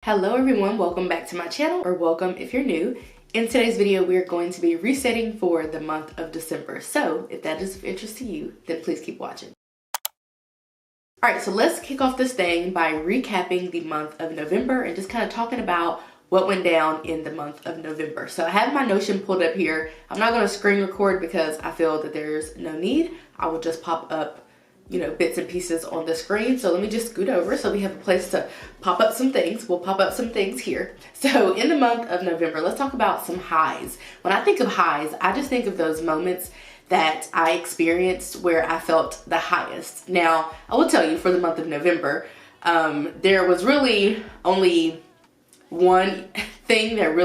Hello everyone, welcome back to my channel, or welcome if you're new. In today's video, we're going to be resetting for the month of December. So if that is of interest to you, then please keep watching. Alright, so let's kick off this thing by recapping the month of November and just kind of talking about what went down in the month of November. So I have my Notion pulled up here. I'm not going to screen record because I feel that there's no need. I will just pop up bits and pieces on the screen. So let me just scoot over so we have a place to pop up some things. We'll pop up some things here. So in the month of November, let's talk about some highs. When I think of highs, I just think of those moments that I experienced where I felt the highest. Now, I will tell you, for the month of November, there was really only one thing that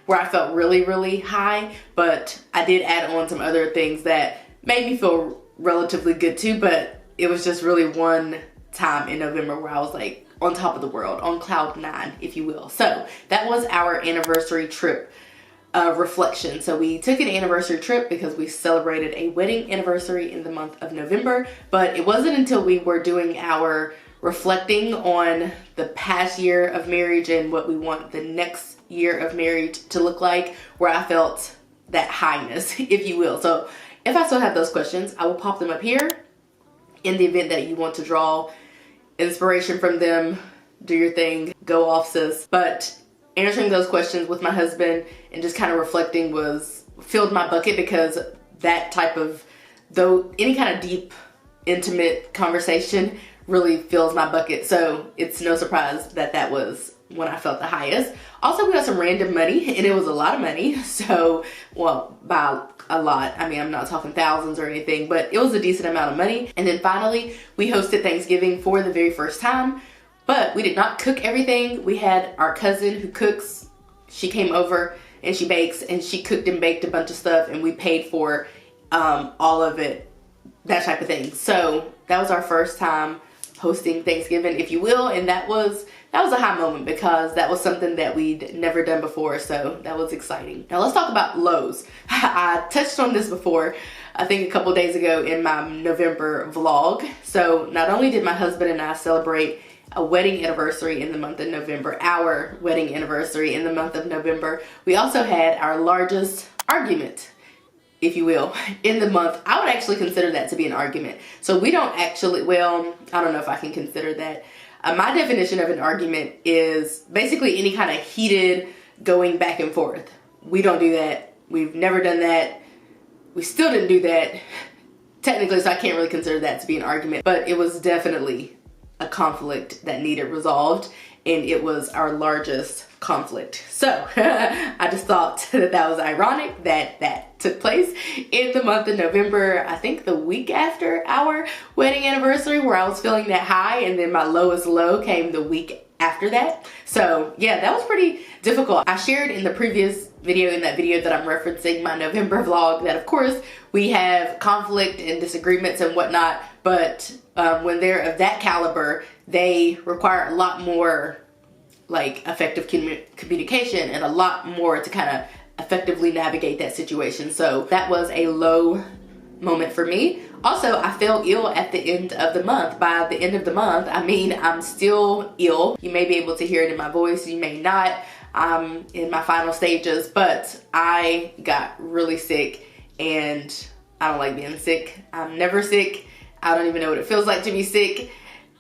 where I felt really high, but I did add on some other things that made me feel relatively good too, but it was just really one time in November where I was like on top of the world, on cloud 9, if you will. So that was our anniversary trip reflection. So we took an anniversary trip because we celebrated a wedding anniversary in the month of November, but it wasn't until we were doing our reflecting on the past year of marriage and what we want the next year of marriage to look like where I felt that highness, if you will. So if I still have those questions, I will pop them up here. In the event that you want to draw inspiration from them, do your thing, go off sis. But answering those questions with my husband and just kind of reflecting filled my bucket, because that type of, any kind of deep, intimate conversation really fills my bucket. So it's no surprise that that was when I felt the highest. Also, we got some random money, and it was a lot of money. So, well, by a lot, I mean, I'm not talking thousands or anything, but it was a decent amount of money. And then finally, we hosted Thanksgiving for the very first time, but we did not cook everything. We had our cousin who cooks. She came over and she bakes, and she cooked and baked a bunch of stuff, and we paid for all of it, that type of thing. So that was our first time hosting Thanksgiving, if you will, and that was a high moment because that was something that we'd never done before, so that was exciting. Now let's talk about lows. I touched on this before, I think a couple days ago in my November vlog. So not only did my husband and I celebrate a wedding anniversary in the month of November, our wedding anniversary in the month of November, we also had our largest argument, if you will, in the month. I would actually consider that to be an argument. So we don't actually, well, I don't know if I can consider that. My definition of an argument is basically any kind of heated going back and forth. We don't do that. We've never done that. We still didn't do that technically, so I can't really consider that to be an argument, but it was definitely a conflict that needed resolved, and it was our largest conflict. So I just thought that was ironic that that took place in the month of November, I think the week after our wedding anniversary, where I was feeling that high, and then my lowest low came the week after that. So yeah, that was pretty difficult. I shared in the previous video, in that video that I'm referencing, my November vlog, that of course we have conflict and disagreements and whatnot, but when they're of that caliber, they require a lot more effective communication and a lot more to kind of effectively navigate that situation. So that was a low moment for me. Also, I felt ill at the end of the month. By the end of the month, I mean, I'm still ill. You may be able to hear it in my voice, you may not. I'm in my final stages, but I got really sick, and I don't like being sick. I'm never sick. I don't even know what it feels like to be sick,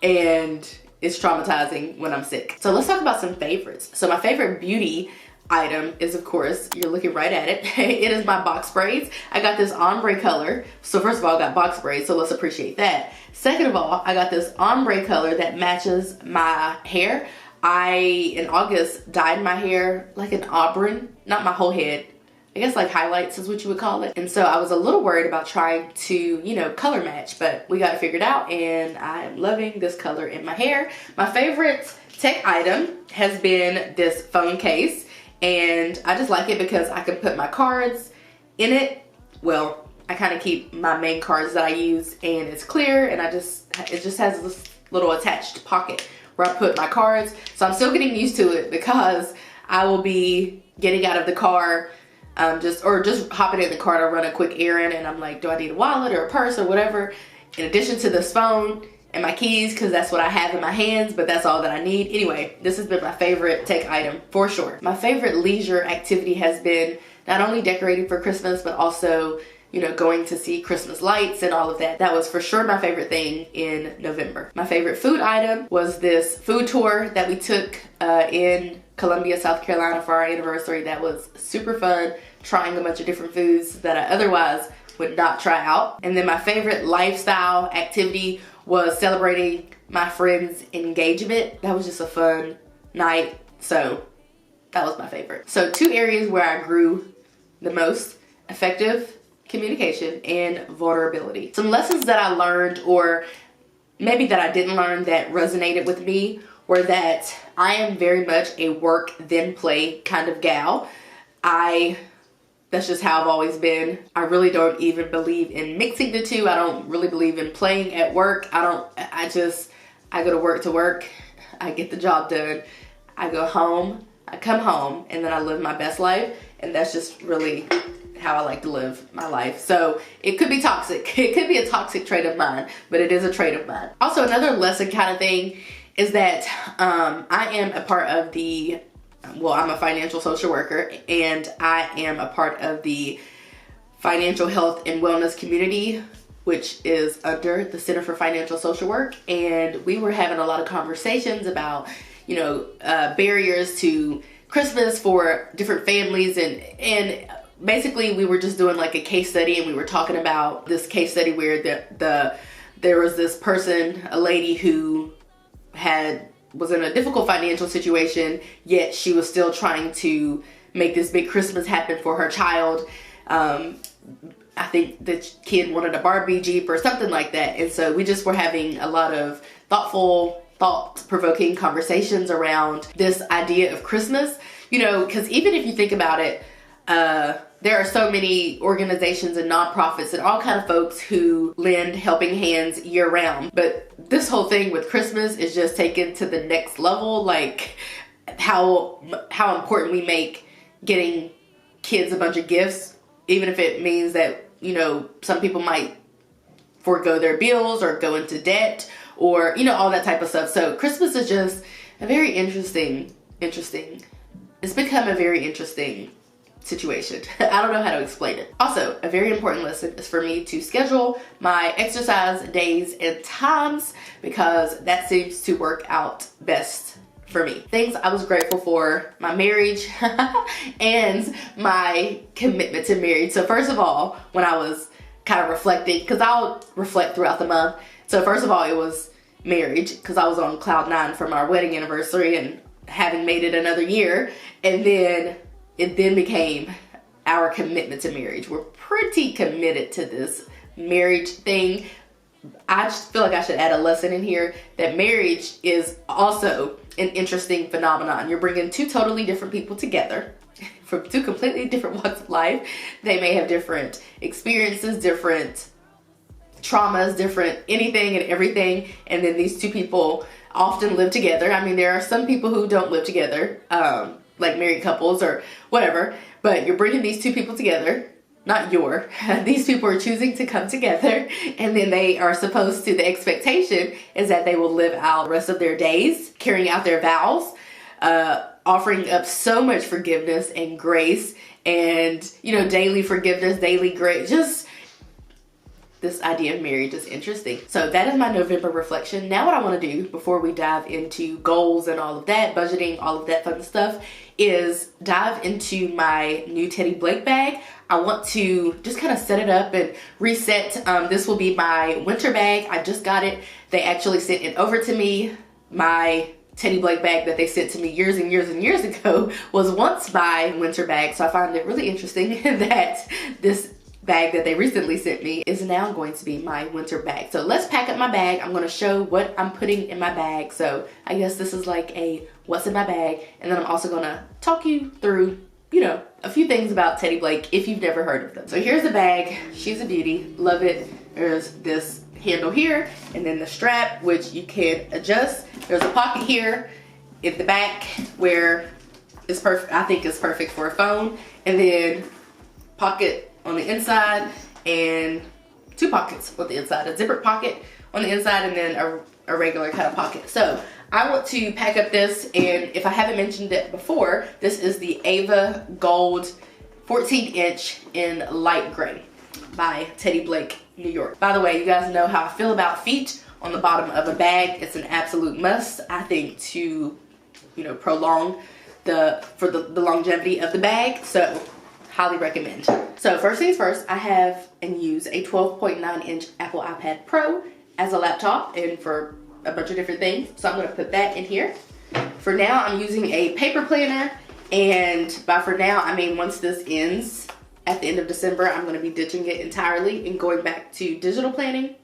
and it's traumatizing when I'm sick. So let's talk about some favorites. So my favorite beauty item is, of course, you're looking right at it. It is my box braids. I got this ombre color. So first of all, I got box braids, so let's appreciate that. Second of all, I got this ombre color that matches my hair. I, in August, dyed my hair like an auburn, not my whole head. I guess like highlights is what you would call it. And so I was a little worried about trying to, color match, but we got it figured out, and I am loving this color in my hair. My favorite tech item has been this phone case, and I just like it because I can put my cards in it. Well, I kind of keep my main cards that I use, and it's clear, and it just has this little attached pocket where I put my cards. So I'm still getting used to it because I will be getting out of the car, just hopping in the car to run a quick errand, and I'm like, do I need a wallet or a purse or whatever? In addition to this phone and my keys because that's what I have in my hands, but that's all that I need. Anyway, this has been my favorite tech item for sure. My favorite leisure activity has been not only decorating for Christmas, but also, you know, going to see Christmas lights and all of that. That was for sure my favorite thing in November. My favorite food item was this food tour that we took in Columbia, South Carolina for our anniversary. That was super fun, trying a bunch of different foods that I otherwise would not try out. And then my favorite lifestyle activity was celebrating my friend's engagement. That was just a fun night, so that was my favorite. So 2 areas where I grew the most: effective communication and vulnerability. Some lessons that I learned, or maybe that I didn't learn, that resonated with me were that I am very much a work then play kind of gal. That's just how I've always been. I really don't even believe in mixing the two. I don't really believe in playing at work. I go to work, I get the job done, I go home, I come home, and then I live my best life. And that's just really how I like to live my life. So it could be toxic. It could be a toxic trait of mine, but it is a trait of mine. Also, another lesson kind of thing is that I am a part of the, well, I'm a financial social worker, and I am a part of the financial health and wellness community, which is under the Center for Financial Social Work. And we were having a lot of conversations about, you know, barriers to Christmas for different families, and basically we were just doing like a case study, and we were talking about this case study where there was this person, a lady who was in a difficult financial situation, yet she was still trying to make this big Christmas happen for her child. I think the kid wanted a Barbie Jeep or something like that. And so we just were having a lot of thought-provoking conversations around this idea of Christmas. You know, because even if you think about it, there are so many organizations and nonprofits and all kind of folks who lend helping hands year round. But this whole thing with Christmas is just taken to the next level. Like how important we make getting kids a bunch of gifts, even if it means that, you know, some people might forego their bills or go into debt, or, you know, all that type of stuff. So Christmas is just a very interesting, it's become a very interesting situation. I don't know how to explain it. Also, a very important lesson is for me to schedule my exercise days and times, because that seems to work out best for me. Things I was grateful for: my marriage and my commitment to marriage. So first of all, when I was kind of reflecting, because I'll reflect throughout the month. So first of all, it was marriage, because I was on cloud 9 from our wedding anniversary and having made it another year. And then it then became our commitment to marriage. We're pretty committed to this marriage thing. I just feel like I should add a lesson in here that marriage is also an interesting phenomenon. You're bringing 2 totally different people together from 2 completely different walks of life. They may have different experiences, different traumas, different anything and everything. And then these 2 people often live together. I mean, there are some people who don't live together, like married couples or whatever, but you're bringing these 2 people together. These people are choosing to come together, and then they are supposed to, the expectation is that they will live out the rest of their days, carrying out their vows, offering up so much forgiveness and grace, and, you know, daily forgiveness, daily grace. Just this idea of marriage is interesting. So that is my November reflection. Now what I want to do before we dive into goals and all of that, budgeting, all of that fun stuff, is dive into my new Teddy Blake bag. I want to just kind of set it up and reset. This will be my winter bag. I just got it. They actually sent it over to me. My Teddy Blake bag that they sent to me years and years and years ago was once my winter bag. So I find it really interesting that this bag that they recently sent me is now going to be my winter bag. So let's pack up my bag. I'm going to show what I'm putting in my bag. So I guess this is like a what's in my bag. And then I'm also going to talk you through, you know, a few things about Teddy Blake if you've never heard of them. So here's the bag. She's a beauty. Love it. There's this handle here, and then the strap, which you can adjust. There's a pocket here in the back where it's perfect. I think it's perfect for a phone. And then pocket on the inside, and two pockets on the inside, a zippered pocket on the inside and then a regular kind of pocket. So I want to pack up this, and if I haven't mentioned it before, this is the Ava Gold 14-inch in light gray by Teddy Blake, New York. By the way, you guys know how I feel about feet on the bottom of a bag. It's an absolute must, I think, to, you know, prolong the longevity of the bag. So highly recommend. So first things first, I have and use a 12.9-inch Apple iPad Pro as a laptop and for a bunch of different things. So I'm going to put that in here. For now, I'm using a paper planner, and by for now, I mean once this ends at the end of December, I'm going to be ditching it entirely and going back to digital planning.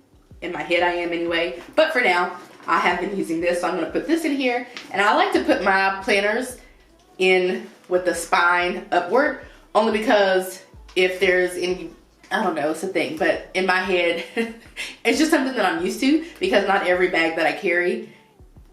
In my head, I am anyway. But for now, I have been using this, so I'm going to put this in here. And I like to put my planners in with the spine upward, only because if there's any, I don't know, it's a thing, but in my head, it's just something that I'm used to, because not every bag that I carry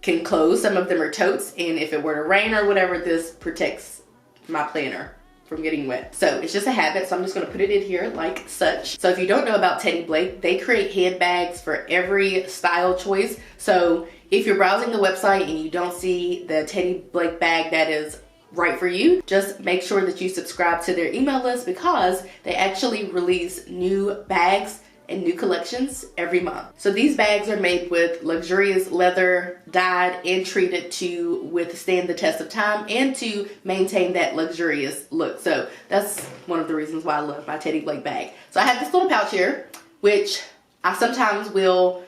can close. Some of them are totes, and if it were to rain or whatever, this protects my planner from getting wet. So it's just a habit, so I'm just gonna put it in here like such. So if you don't know about Teddy Blake, they create handbags for every style choice. So if you're browsing the website and you don't see the Teddy Blake bag that is right for you, just make sure that you subscribe to their email list, because they actually release new bags and new collections every month. So these bags are made with luxurious leather, dyed and treated to withstand the test of time and to maintain that luxurious look. So that's one of the reasons why I love my Teddy Blake bag. So I have this little pouch here, which I sometimes will,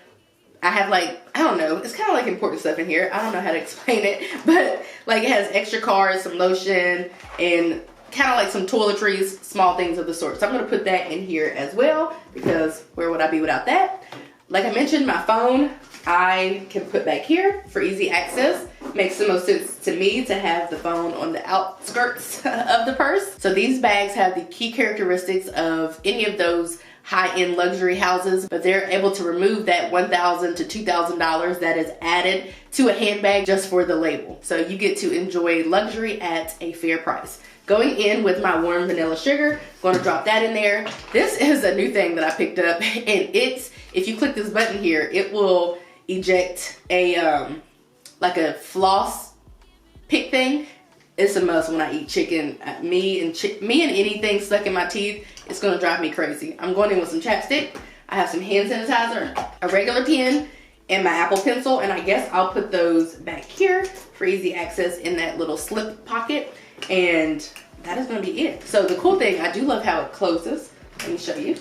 I have like, I don't know, it's kind of like important stuff in here. I don't know how to explain it, but like it has extra cards, some lotion, and kind of like some toiletries, small things of the sort. So I'm going to put that in here as well, because where would I be without that? Like I mentioned, my phone I can put back here for easy access. Makes the most sense to me to have the phone on the outskirts of the purse. So these bags have the key characteristics of any of those high-end luxury houses, but they're able to remove that $1,000 to $2,000 that is added to a handbag just for the label. So you get to enjoy luxury at a fair price. Going in with my warm vanilla sugar, going to drop that in there. This is a new thing that I picked up, and it's, if you click this button here, it will eject a like a floss pick thing. It's a must when I eat chicken. Me and anything stuck in my teeth, it's gonna drive me crazy. I'm going in with some chapstick. I have some hand sanitizer, a regular pen, and my Apple Pencil, and I guess I'll put those back here for easy access in that little slip pocket, and that is gonna be it. So the cool thing, I do love how it closes. Let me show you.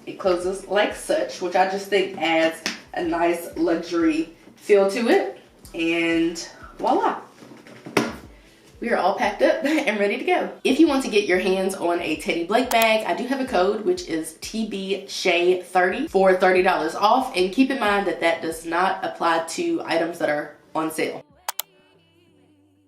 It closes like such, which I just think adds a nice luxury feel to it, and voila. We are all packed up and ready to go. If you want to get your hands on a Teddy Blake bag, I do have a code, which is TBShay30 for $30 off. And keep in mind that that does not apply to items that are on sale.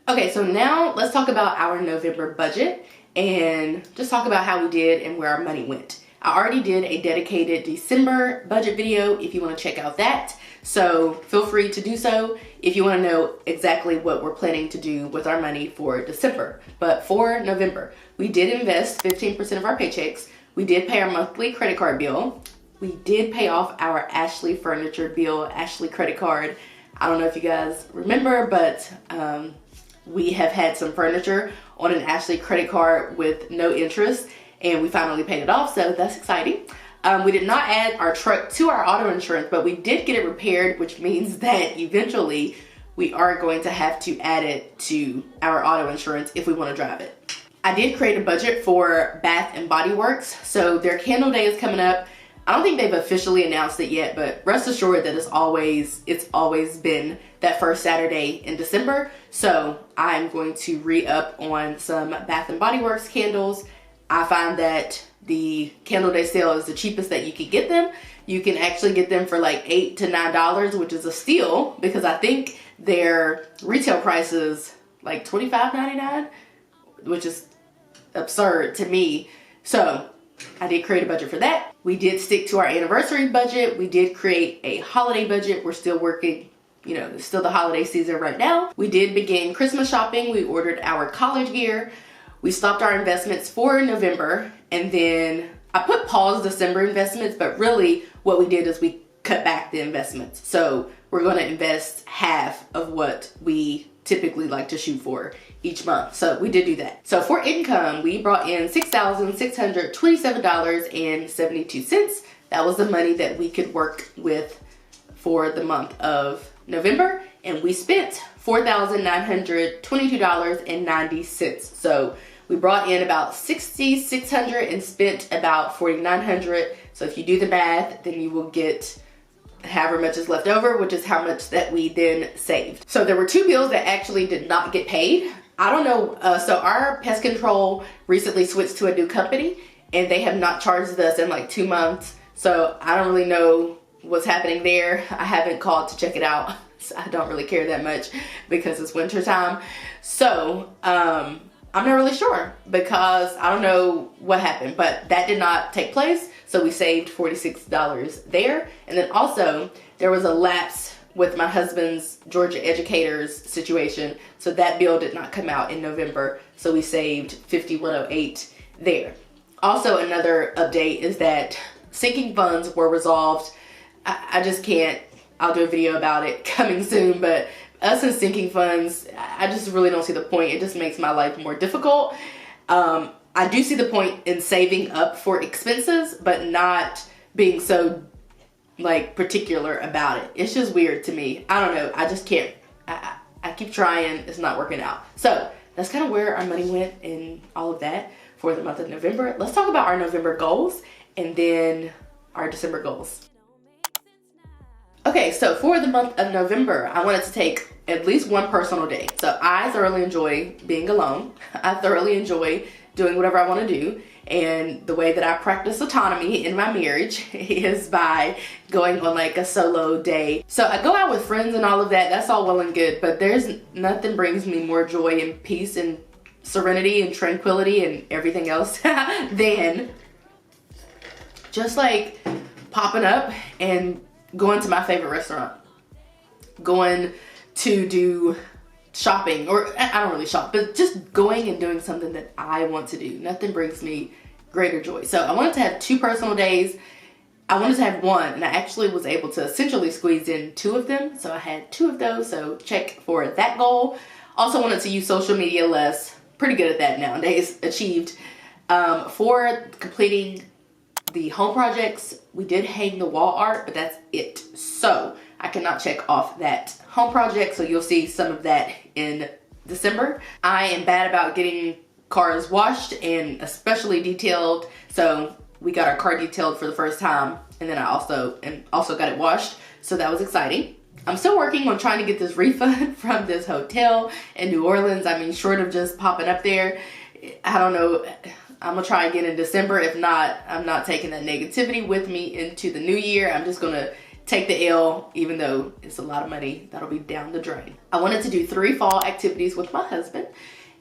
Okay, so now let's talk about our November budget and just talk about how we did and where our money went. I already did a dedicated December budget video if you want to check out that. So feel free to do so if you want to know exactly what we're planning to do with our money for December. But for November, we did invest 15% of our paychecks. We did pay our monthly credit card bill. We did pay off our Ashley Furniture bill, Ashley credit card. I don't know if you guys remember, but we have had some furniture on an Ashley credit card with no interest, and we finally paid it off, so that's exciting. We did not add our truck to our auto insurance, but we did get it repaired, which means that eventually we are going to have to add it to our auto insurance if we want to drive it. I did create a budget for Bath and Body Works, so their candle day is coming up. I don't think they've officially announced it yet, but rest assured that it's always been that first Saturday in December. So I'm going to re-up on some Bath and Body Works candles. I find that the candle day sale is the cheapest that you can get them. You can actually get them for like $8 to $9, which is a steal because I think their retail price is like $25.99, which is absurd to me. So I did create a budget for that. We did stick to our anniversary budget. We did create a holiday budget. We're still working, you know, it's still the holiday season right now. We did begin Christmas shopping. We ordered our college gear. We stopped our investments for November, and then I put pause December investments, but really what we did is we cut back the investments. So we're going to invest half of what we typically like to shoot for each month. So we did do that. So for income, we brought in $6,627.72. That was the money that we could work with for the month of November. And we spent $4,922.90. So we brought in about $6,600 and spent about $4,900. So if you do the math, then you will get however much is left over, which is how much that we then saved. So there were 2 bills that actually did not get paid. I don't know, so our pest control recently switched to a new company and they have not charged us in like 2 months. So I don't really know what's happening there. I haven't called to check it out. So I don't really care that much because it's winter time. So I'm not really sure because I don't know what happened, but that did not take place. So we saved $46 there. And then also there was a lapse with my husband's Georgia Educators situation. So that bill did not come out in November. So we saved $51.08 there. Also another update is that sinking funds were resolved. I just can't, I'll do a video about it coming soon, but us and sinking funds, I just really don't see the point. It just makes my life more difficult. I do see the point in saving up for expenses, but not being so like particular about it. It's just weird to me. I don't know. I just can't. I keep trying. It's not working out. So that's kind of where our money went and all of that for the month of November. Let's talk about our November goals and then our December goals. Okay, so for the month of November, I wanted to take at least one personal day. So I thoroughly enjoy being alone. I thoroughly enjoy doing whatever I want to do. And the way that I practice autonomy in my marriage is by going on like a solo day. So I go out with friends and all of that. That's all well and good, but there's nothing brings me more joy and peace and serenity and tranquility and everything else than just like popping up and going to my favorite restaurant, going to do shopping, or I don't really shop, but just going and doing something that I want to do. Nothing brings me greater joy. So I wanted to have 2 personal days. I wanted to have one, and I actually was able to essentially squeeze in 2 of them. So I had 2 of those, so check for that goal. Also wanted to use social media less. Pretty good at that nowadays. Achieved. For completing the home projects, we did hang the wall art, but that's it. So I cannot check off that home project, so you'll see some of that in December. I am bad about getting cars washed and especially detailed, so we got our car detailed for the first time, and then I also got it washed, so that was exciting. I'm still working on trying to get this refund from this hotel in New Orleans. I mean, short of just popping up there, I don't know. I'm gonna try again in December. If not, I'm not taking that negativity with me into the new year. I'm just gonna take the L, even though it's a lot of money that'll be down the drain. I wanted to do 3 fall activities with my husband,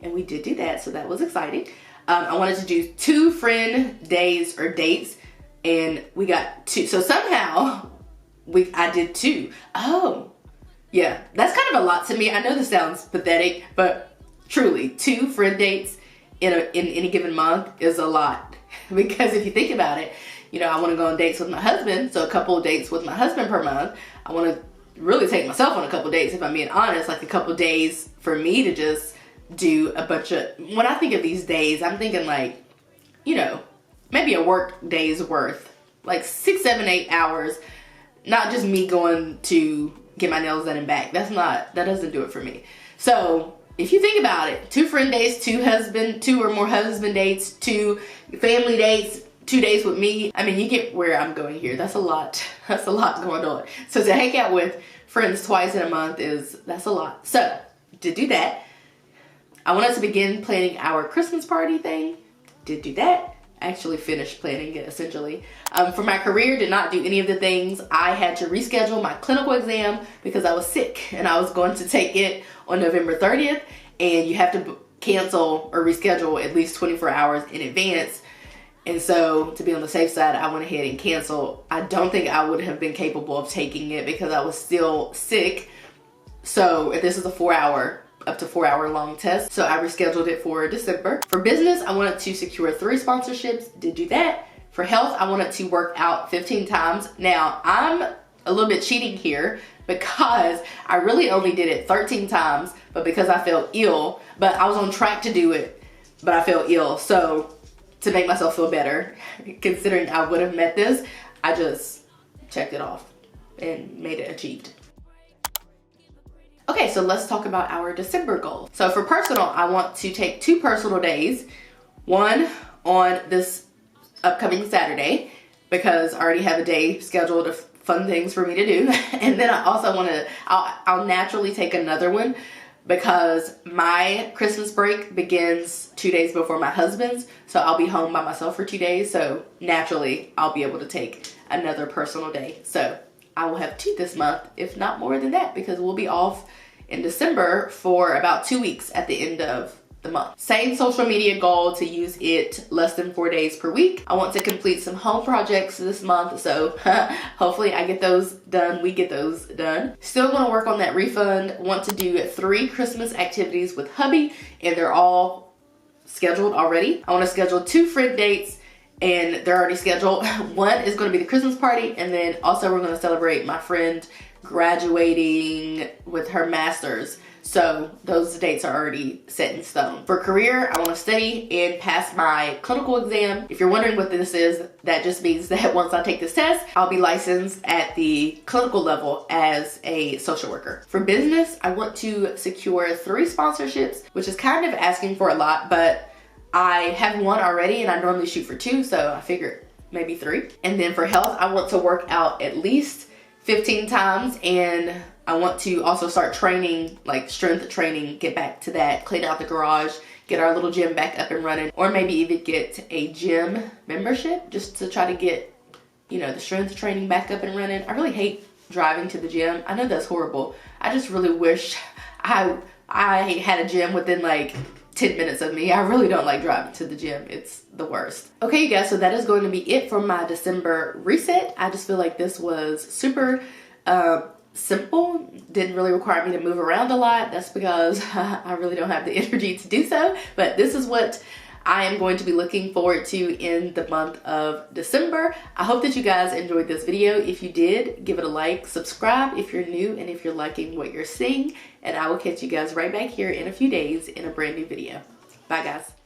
and we did do that, so that was exciting. I wanted to do 2 friend days or dates, and we got 2. So somehow I did 2. Oh, yeah, that's kind of a lot to me. I know this sounds pathetic, but truly, 2 friend dates in any given month is a lot. Because if you think about it, you know, I want to go on dates with my husband, so a couple of dates with my husband per month. I want to really take myself on a couple of dates, if I'm being honest, like a couple of days for me to just do a bunch of, when I think of these days, I'm thinking like, you know, maybe a work day's worth, like 6, 7, 8 hours, not just me going to get my nails done and back. That doesn't do it for me. So if you think about it, 2 friend dates, 2 or more husband dates, 2 family dates, 2 days with me. I mean, you get where I'm going here. That's a lot. That's a lot going on. So to hang out with friends twice in a month that's a lot. So to do that, I wanted to begin planning our Christmas party thing. Did do that. Actually finished planning it essentially. For my career, did not do any of the things. I had to reschedule my clinical exam because I was sick and I was going to take it on November 30th, and you have to cancel or reschedule at least 24 hours in advance. And so to be on the safe side, I went ahead and canceled. I don't think I would have been capable of taking it because I was still sick. So this is a up to 4 hour long test. So I rescheduled it for December. For business, I wanted to secure 3 sponsorships. Did do that. For health, I wanted to work out 15 times. Now, I'm a little bit cheating here because I really only did it 13 times, but because I felt ill, but I was on track to do it, but I felt ill. So to make myself feel better, considering I would have met this, I just checked it off and made it achieved. Okay, so let's talk about our December goals. So for personal, I want to take 2 personal days, one on this upcoming Saturday, because I already have a day scheduled of fun things for me to do. And then I also want to, I'll naturally take another one because my Christmas break begins 2 days before my husband's. So I'll be home by myself for 2 days. So naturally I'll be able to take another personal day. So I will have 2 this month, if not more than that, because we'll be off in December for about 2 weeks at the end of the month. Same social media goal, to use it less than 4 days per week. I want to complete some home projects this month, so hopefully I get those done, we get those done. Still gonna work on that refund. Want to do 3 Christmas activities with hubby, and they're all scheduled already. I want to schedule 2 friend dates, and they're already scheduled. One is going to be the Christmas party, and then also we're going to celebrate my friend graduating with her master's. So those dates are already set in stone. For career, I want to study and pass my clinical exam. If you're wondering what this is, that just means that once I take this test, I'll be licensed at the clinical level as a social worker. For business, I want to secure 3 sponsorships, which is kind of asking for a lot, but I have 1 already and I normally shoot for 2, so I figured maybe 3. And then for health, I want to work out at least 15 times, and I want to also start training, like strength training, get back to that, clean out the garage, get our little gym back up and running, or maybe even get a gym membership just to try to get, you know, the strength training back up and running. I really hate driving to the gym. I know that's horrible. I just really wish I had a gym within like 10 minutes of me. I really don't like driving to the gym. It's the worst. Okay, you guys, so that is going to be it for my December reset. I just feel like this was super simple. Didn't really require me to move around a lot. That's because I really don't have the energy to do so. But this is what I am going to be looking forward to in the month of December. I hope that you guys enjoyed this video. If you did, give it a like, subscribe if you're new, and if you're liking what you're seeing. And I will catch you guys right back here in a few days in a brand new video. Bye, guys.